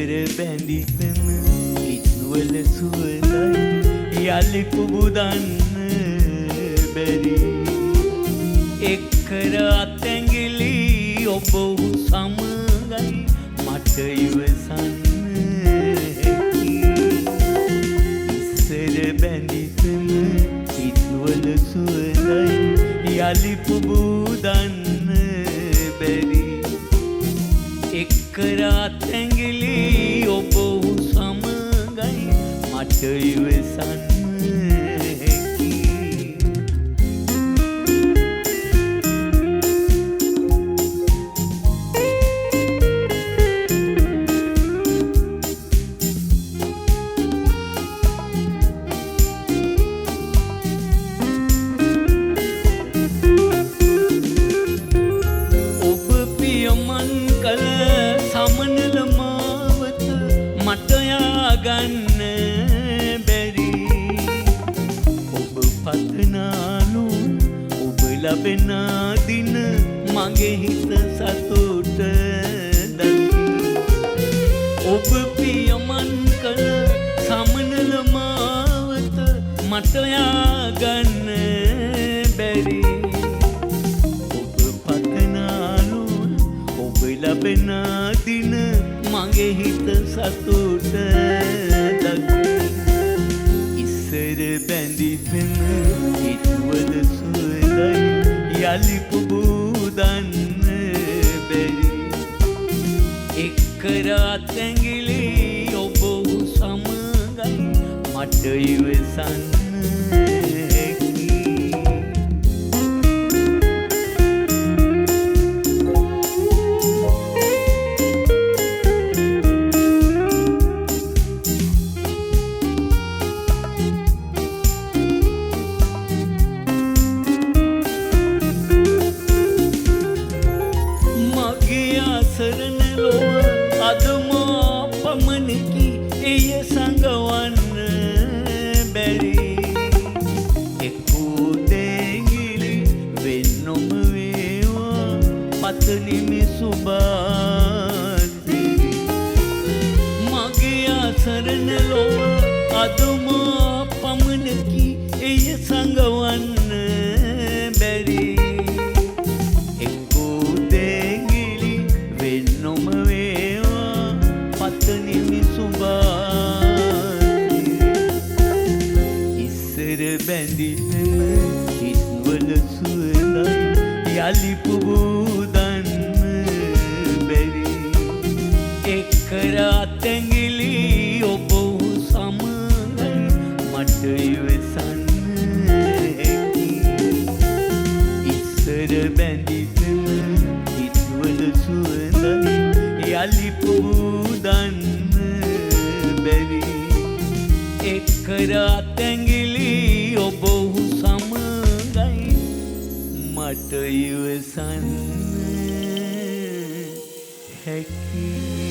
ඉස්සර බැඳිතම ඉක්වල සුවඳයි යලි පුබුදන්න බැරි එක්කර අතැඟිලි ඔබ සමගයි මට ඉවසන්න හැකි ඉස්සර බැඳිතම ඉක්වල සුවඳයි යලි පුබුදන්න බැරි එක්කර අතැඟිලි ඔබ සමගයි මට ඉවසන්න හැකි ඔබ පියමන් කළ සමනල මාවත මට යාගන්න බැරි ඔබ පතනාලු ඔබ ලැබෙන දින මගේ හිත සතුට දකි ඔබ පියමන් කළ සමනල මාවත මට යාගන්න බැරි ඔබ පතනාලු ඔබ ලැබෙන දින මගේ හිත සතුට දකි ඉස්සර බැඳිතම හිතවල සුවඳයි යලි පුබුදන්න බැරි එක්කර අතැඟිලි ඔබ සමගයි මට ඉවසන්න හැකි සරණ ලොව අදමා පමණකි එය සඟවන්න බැරි එක්කෝ දෙගිලි වෙන්නොම වේවා පතනිමි සුභාති මගේ අසරණ ලොව අදමා පමණකි එය සඟවන්න බැරි නොම වේවා පතනිමි සුභාති ඉස්සර බැඳිතම හිත්වල සුවඳයි යලි පුබුදන්න බැරි එක්කර අතැඟිලි ඔබ සමගයි මට ඉවසන්න හැකි ඉස්සර බැඳිතම හිත්වල සුවඳයි යලි පුබුදන්න බැරි එක්කර අතැඟිලි ඔබ සමගයි මට ඉවසන්න හැකි